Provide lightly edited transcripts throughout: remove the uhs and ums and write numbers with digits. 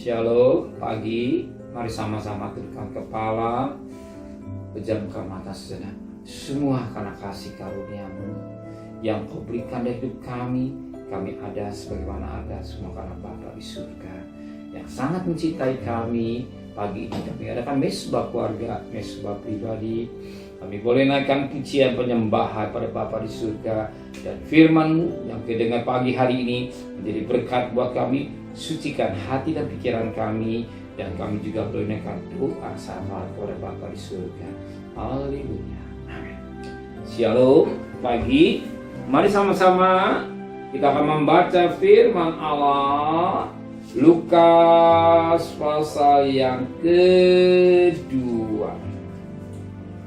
Shalom, pagi, mari sama-sama tundukkan kepala, pejamkan mata sejenak. Semua karena kasih karunia-Mu yang Kau berikan dari hidup kami ada sebagaimana ada semua karena Bapa di surga yang sangat mencintai kami. Pagi ini kami adakan mesbah keluarga, mesbah pribadi. Kami boleh naikkan pujian penyembahan pada Bapa di surga, dan firman-Mu yang kedengar pagi hari ini menjadi berkat buat kami. Sucikan hati dan pikiran kami, dan kami juga boleh naikkan doa syafaat kepada Bapa di surga. Haleluya. Amin. Shalom, pagi. Mari sama-sama kita akan membaca firman Allah Lukas pasal yang kedua.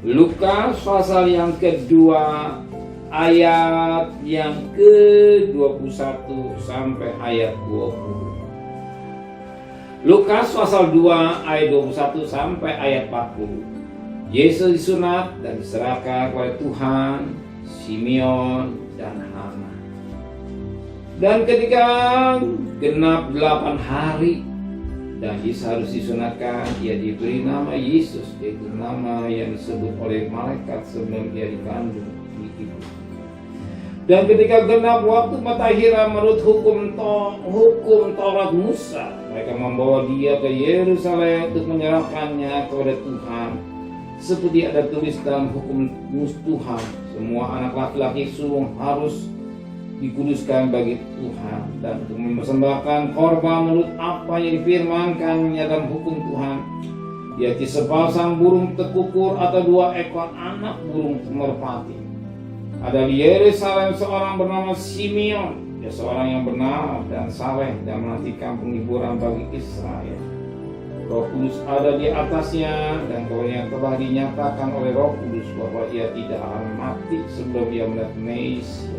Lukas pasal yang kedua, ayat yang ke-21 sampai ayat 20. Lukas pasal 2 ayat 21 sampai ayat 40. Yesus disunat dan diserahkan kepada Tuhan, Simeon dan Hana. Dan ketika genap 8 hari dan Yesus harus disunatkan, ia diberi nama Yesus, yaitu nama yang disebut oleh malaikat sebelum ia dikandung di ibu. Dan ketika genap waktu matahira menurut hukum Taurat Musa, mereka membawa dia ke Yerusalem untuk menyerahkannya kepada Tuhan. Seperti ada tulis dalam hukum Tuhan, semua anak laki-laki sulung harus dikuduskan bagi Tuhan, dan untuk mempersembahkan korban menurut apa yang difirmankannya dalam hukum Tuhan, yaitu sepasang burung tekukur atau 2 ekor anak burung merpati. Ada di Yerusalem seorang bernama Simeon, dia seorang yang benar dan saleh dan menantikan penghiburan bagi Israel. Roh Kudus ada di atasnya, dan yang telah dinyatakan oleh Roh Kudus bahwa ia tidak akan mati sebelum ia melihat Mesia.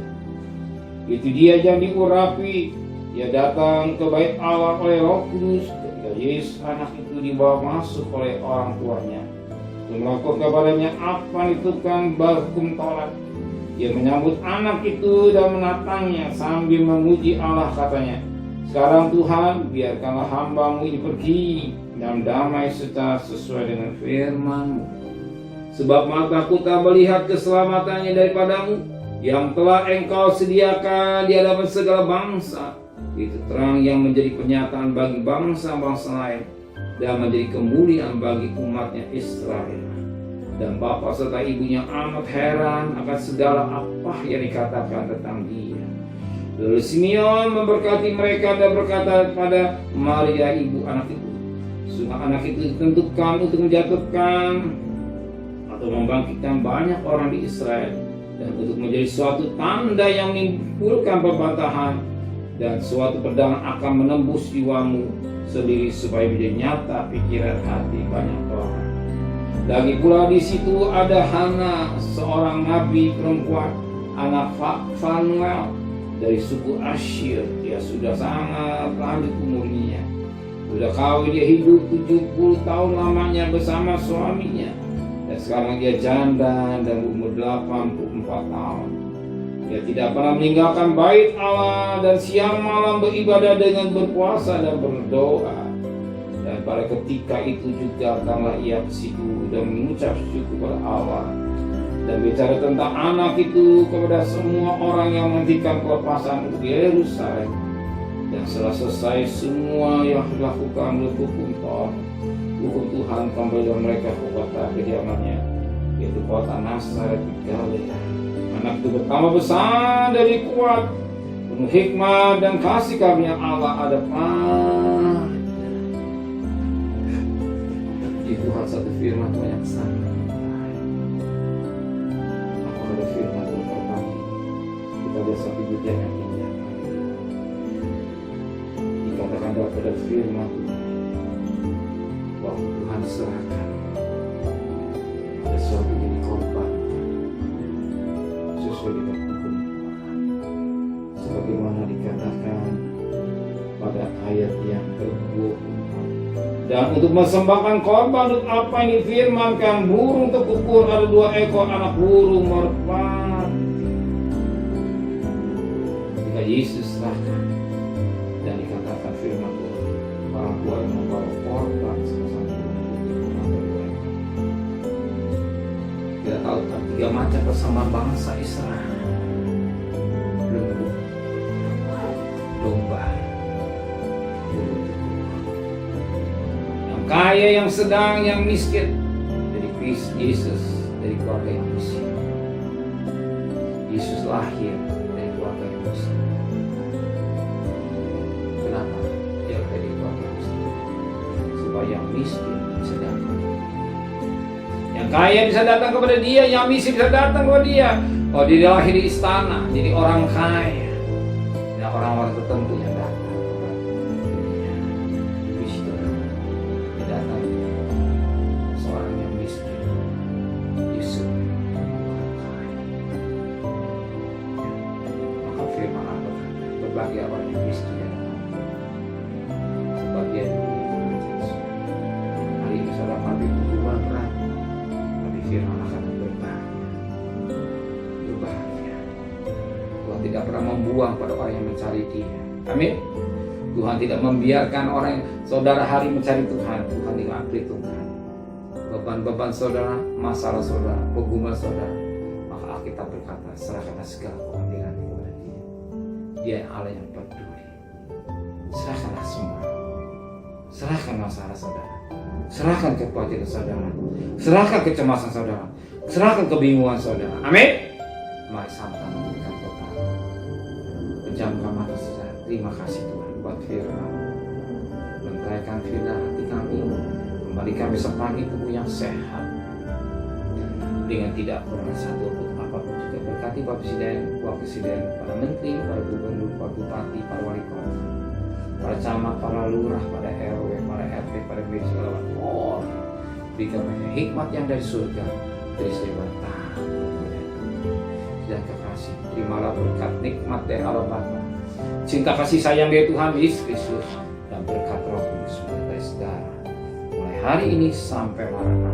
Itu dia yang diurapi. Ia datang ke bait Allah oleh Roh Kudus ketika Yesus anak itu dibawa masuk oleh orang tuanya untuk melakukan kepadanya apa yang ditentukan hukum Taurat. Ia menyambut anak itu dan menatangnya sambil memuji Allah, katanya, "Sekarang Tuhan, biarkanlah hamba-Mu ini pergi dalam damai serta sesuai dengan firman-Mu. Sebab mataku tak melihat keselamatannya daripadamu, yang telah Engkau sediakan di hadapan segala bangsa. Itu terang yang menjadi penyataan bagi bangsa-bangsa lain, dan menjadi kemuliaan bagi umatnya Israel." Dan bapa serta ibunya amat heran akan segala apa yang dikatakan tentang dia. Lalu Simeon memberkati mereka dan berkata kepada Maria ibu anak itu, "Sungguh anak itu ditentukan untuk menjatuhkan atau membangkitkan banyak orang di Israel, dan untuk menjadi suatu tanda yang menimbulkan perbantahan, dan suatu pedang akan menembus jiwamu sendiri supaya menjadi nyata pikiran hati banyak orang." Lagi pula di situ ada Hana, seorang nabi perempuan, anak Fanuel dari suku Asyir. Dia sudah sangat lanjut umurnya. Sudah kawin, dia hidup 70 tahun lamanya bersama suaminya. Dan sekarang dia janda dan umur 84 tahun. Dia tidak pernah meninggalkan bait Allah dan siang malam beribadah dengan berpuasa dan berdoa. Dan pada ketika itu juga datanglah ia ke situ dan mengucap syukur kepada Allah dan bicara tentang anak itu kepada semua orang yang menantikan kelepasan untuk Yerusalem. Dan setelah selesai semua yang dilakukan menurut hukum Tuhan, kembali mereka ke kota kediamannya, yaitu kota Nazaret di Galilea. Anak itu bertambah besar dari kuat, penuh hikmat dan kasih karunia Allah ada pada. Tuhan satu firman Tuhan yang sangat baik. Apa ada firman Tuhan pagi? Kita lihat satu pujian yang indah. Dikatakan pada firman Tuhan bahwa Tuhan serahkan ada suatu jadi korban sesuai dengan hukum Tuhan, sebagaimana dikatakan pada ayat yang ke-24. Dan untuk mempersembahkan korban untuk apa yang difirmankan, burung tekukur ada 2 ekor anak burung merpati. Ketika Yesus serahkan dan dikatakan firman Tuhan, orang tua yang 3 macam bersama bangsa Israel. Lembu, domba, yang kaya, yang sedang, yang miskin. Dari Yesus dari keluarga yang miskin. Yesus lahir dari keluarga yang miskin. Kenapa dia lahir dari keluarga yang miskin? Supaya yang miskin bisa datang. Yang kaya bisa datang kepada dia, yang miskin bisa datang kepada dia. Oh, dia lahir di istana, jadi orang kaya. Dan orang-orang tertentu yang datang kepada dia. Kristo datang seorang yang miskin. Yesus maka firman Allah berbagai orang yang miskin dan sebagian hari ini saudara mati berbuat berat, tapi firman akan berbahagia. Tuhan tidak pernah membuang pada orang yang mencari Dia. Amin. Tuhan tidak membiarkan orang yang saudara hari mencari Tuhan. Tuhan tidak perhitungkan beban-beban saudara, masalah saudara, pengumuman saudara. Maka Alkitab berkata, serahkanlah segala kepentingan kepada Dia. Dia yang Allah yang peduli. Serahkanlah semua. Serahkan masalah saudara. Serahkan kekhawatiran saudara. Serahkan kecemasan saudara. Serahkan kebingungan saudara. Amin. Mari santang memberikan kepala. Pejamkan mata saudara. Terima kasih Tuhan buat firman. Bentaikan firman hati kami. Kembalikan besok pagi tubuh yang sehat. Dengan tidak kurang satu pun apapun juga. Berkati Bapak Presiden, Wakil Presiden, para Menteri, para Gubernur, para Bupati, para Wali Kota, para camat, para lurah, para RW, para RT, para BC, segala macam. Berikan mereka hikmat yang dari surga, dari sebuah tangan. Dan kekasih, terimalah berkat nikmat dari Allah Bapa, cinta kasih sayang dari Tuhan Yesus Kristus, dan berkat Roh Kudus dari saudara. Mulai hari ini sampai Maranatha.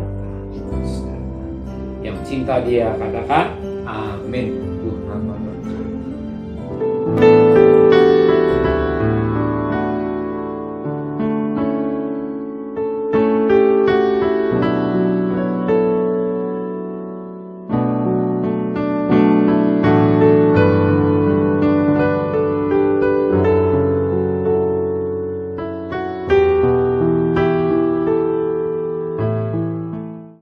Yang cinta Dia katakan amin.